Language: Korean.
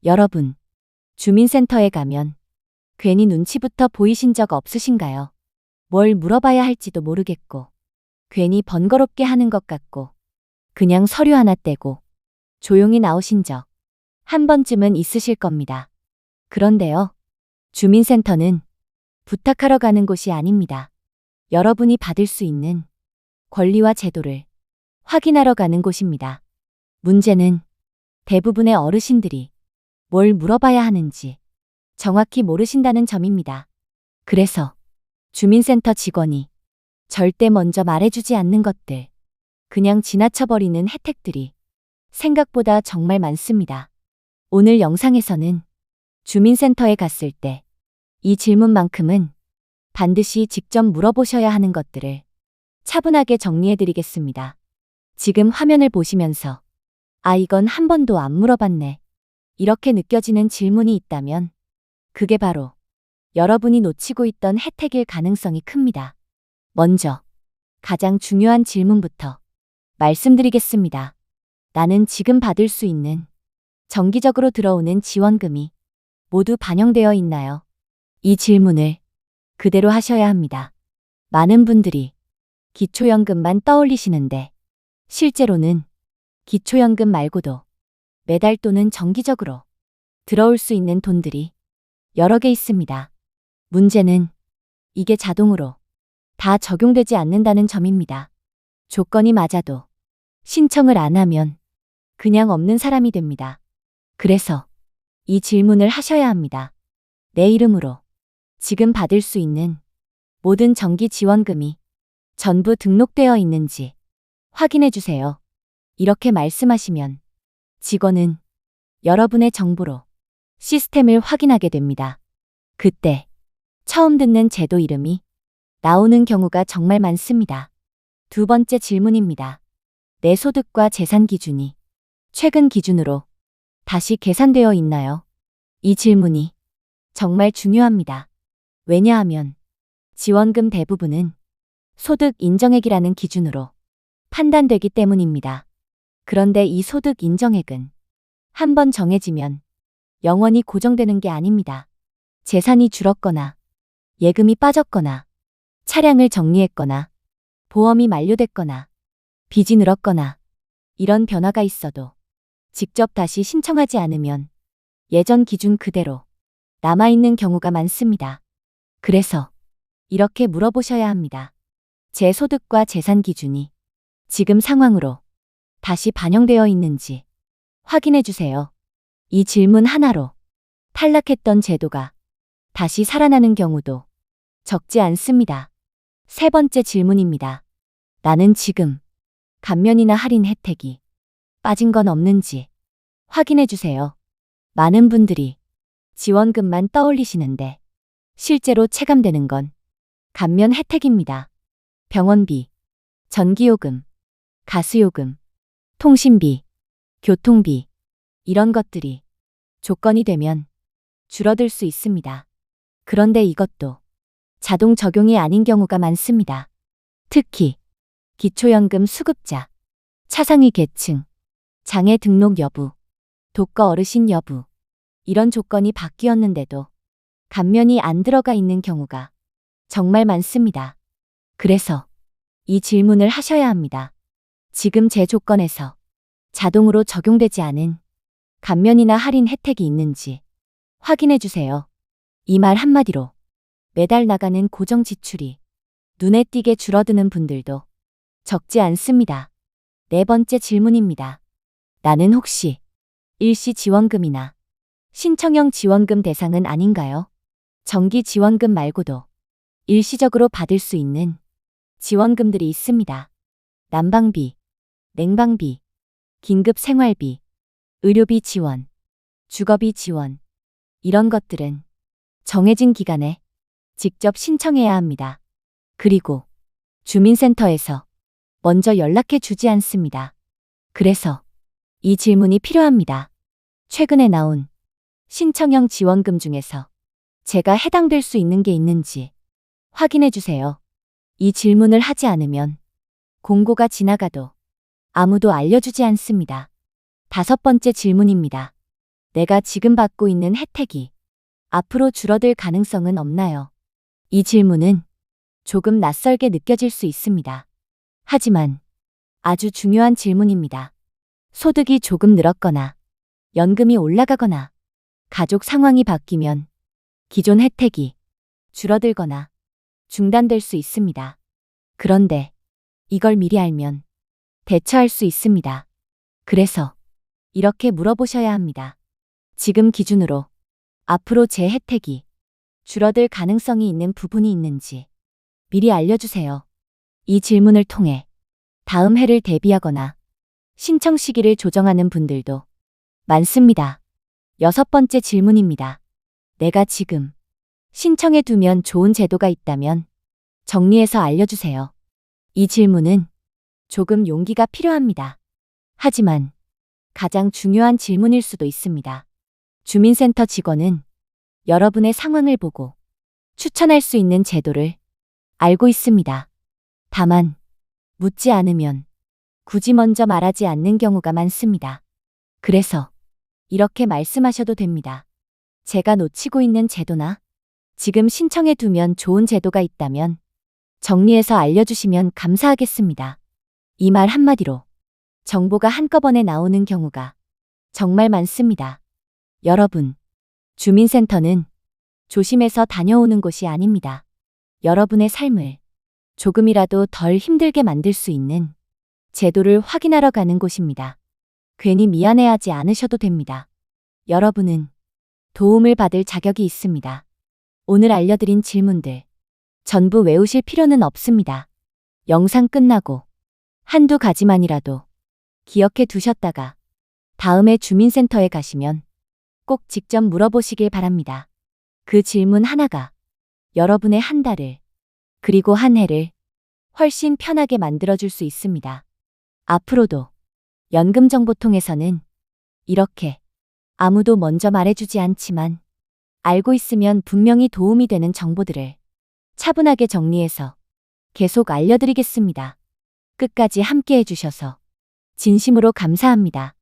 여러분, 주민센터에 가면 괜히 눈치부터 보이신 적 없으신가요? 뭘 물어봐야 할지도 모르겠고, 괜히 번거롭게 하는 것 같고, 그냥 서류 하나 떼고 조용히 나오신 적 한 번쯤은 있으실 겁니다. 그런데요, 주민센터는 부탁하러 가는 곳이 아닙니다. 여러분이 받을 수 있는 권리와 제도를 확인하러 가는 곳입니다. 문제는 대부분의 어르신들이 뭘 물어봐야 하는지 정확히 모르신다는 점입니다. 그래서 주민센터 직원이 절대 먼저 말해주지 않는 것들, 그냥 지나쳐버리는 혜택들이 생각보다 정말 많습니다. 오늘 영상에서는 주민센터에 갔을 때 이 질문만큼은 반드시 직접 물어보셔야 하는 것들을 차분하게 정리해드리겠습니다. 지금 화면을 보시면서 이건 한 번도 안 물어봤네, 이렇게 느껴지는 질문이 있다면 그게 바로 여러분이 놓치고 있던 혜택일 가능성이 큽니다. 먼저 가장 중요한 질문부터 말씀드리겠습니다. 나는 지금 받을 수 있는 정기적으로 들어오는 지원금이 모두 반영되어 있나요? 이 질문을 그대로 하셔야 합니다. 많은 분들이 기초연금만 떠올리시는데 실제로는 기초연금 말고도 매달 또는 정기적으로 들어올 수 있는 돈들이 여러 개 있습니다. 문제는 이게 자동으로 다 적용되지 않는다는 점입니다. 조건이 맞아도 신청을 안 하면 그냥 없는 사람이 됩니다. 그래서 이 질문을 하셔야 합니다. 내 이름으로 지금 받을 수 있는 모든 정기 지원금이 전부 등록되어 있는지 확인해 주세요. 이렇게 말씀하시면 직원은 여러분의 정보로 시스템을 확인하게 됩니다. 그때 처음 듣는 제도 이름이 나오는 경우가 정말 많습니다. 두 번째 질문입니다. 내 소득과 재산 기준이 최근 기준으로 다시 계산되어 있나요? 이 질문이 정말 중요합니다. 왜냐하면 지원금 대부분은 소득 인정액이라는 기준으로 판단되기 때문입니다. 그런데 이 소득 인정액은 한번 정해지면 영원히 고정되는 게 아닙니다. 재산이 줄었거나 예금이 빠졌거나 차량을 정리했거나 보험이 만료됐거나 빚이 늘었거나 이런 변화가 있어도 직접 다시 신청하지 않으면 예전 기준 그대로 남아있는 경우가 많습니다. 그래서 이렇게 물어보셔야 합니다. 제 소득과 재산 기준이 지금 상황으로 다시 반영되어 있는지 확인해 주세요. 이 질문 하나로 탈락했던 제도가 다시 살아나는 경우도 적지 않습니다. 세 번째 질문입니다. 나는 지금 감면이나 할인 혜택이 빠진 건 없는지 확인해 주세요. 많은 분들이 지원금만 떠올리시는데 실제로 체감되는 건 감면 혜택입니다. 병원비, 전기요금, 가스요금, 통신비, 교통비, 이런 것들이 조건이 되면 줄어들 수 있습니다. 그런데 이것도 자동 적용이 아닌 경우가 많습니다. 특히 기초연금 수급자, 차상위 계층, 장애 등록 여부, 독거 어르신 여부, 이런 조건이 바뀌었는데도 감면이 안 들어가 있는 경우가 정말 많습니다. 그래서 이 질문을 하셔야 합니다. 지금 제 조건에서 자동으로 적용되지 않은 감면이나 할인 혜택이 있는지 확인해 주세요. 이 말 한마디로 매달 나가는 고정 지출이 눈에 띄게 줄어드는 분들도 적지 않습니다. 네 번째 질문입니다. 나는 혹시 일시 지원금이나 신청형 지원금 대상은 아닌가요? 정기 지원금 말고도 일시적으로 받을 수 있는 지원금들이 있습니다. 난방비, 냉방비, 긴급 생활비, 의료비 지원, 주거비 지원, 이런 것들은 정해진 기간에 직접 신청해야 합니다. 그리고 주민센터에서 먼저 연락해 주지 않습니다. 그래서 이 질문이 필요합니다. 최근에 나온 신청형 지원금 중에서 제가 해당될 수 있는 게 있는지 확인해 주세요. 이 질문을 하지 않으면 공고가 지나가도 아무도 알려주지 않습니다. 다섯 번째 질문입니다. 내가 지금 받고 있는 혜택이 앞으로 줄어들 가능성은 없나요? 이 질문은 조금 낯설게 느껴질 수 있습니다. 하지만 아주 중요한 질문입니다. 소득이 조금 늘었거나 연금이 올라가거나 가족 상황이 바뀌면 기존 혜택이 줄어들거나 중단될 수 있습니다. 그런데 이걸 미리 알면 대처할 수 있습니다. 그래서 이렇게 물어보셔야 합니다. 지금 기준으로 앞으로 제 혜택이 줄어들 가능성이 있는 부분이 있는지 미리 알려주세요. 이 질문을 통해 다음 해를 대비하거나 신청 시기를 조정하는 분들도 많습니다. 6번째 질문입니다. 내가 지금 신청해 두면 좋은 제도가 있다면 정리해서 알려주세요. 이 질문은 조금 용기가 필요합니다. 하지만 가장 중요한 질문일 수도 있습니다. 주민센터 직원은 여러분의 상황을 보고 추천할 수 있는 제도를 알고 있습니다. 다만 묻지 않으면 굳이 먼저 말하지 않는 경우가 많습니다. 그래서 이렇게 말씀하셔도 됩니다. 제가 놓치고 있는 제도나 지금 신청해 두면 좋은 제도가 있다면 정리해서 알려주시면 감사하겠습니다. 이 말 한마디로 정보가 한꺼번에 나오는 경우가 정말 많습니다. 여러분, 주민센터는 조심해서 다녀오는 곳이 아닙니다. 여러분의 삶을 조금이라도 덜 힘들게 만들 수 있는 제도를 확인하러 가는 곳입니다. 괜히 미안해하지 않으셔도 됩니다. 여러분은 도움을 받을 자격이 있습니다. 오늘 알려드린 질문들 전부 외우실 필요는 없습니다. 영상 끝나고 한두 가지만이라도 기억해 두셨다가 다음에 주민센터에 가시면 꼭 직접 물어보시길 바랍니다. 그 질문 하나가 여러분의 한 달을 그리고 한 해를 훨씬 편하게 만들어줄 수 있습니다. 앞으로도 연금정보통에서는 이렇게 아무도 먼저 말해주지 않지만 알고 있으면 분명히 도움이 되는 정보들을 차분하게 정리해서 계속 알려드리겠습니다. 끝까지 함께 해주셔서 진심으로 감사합니다.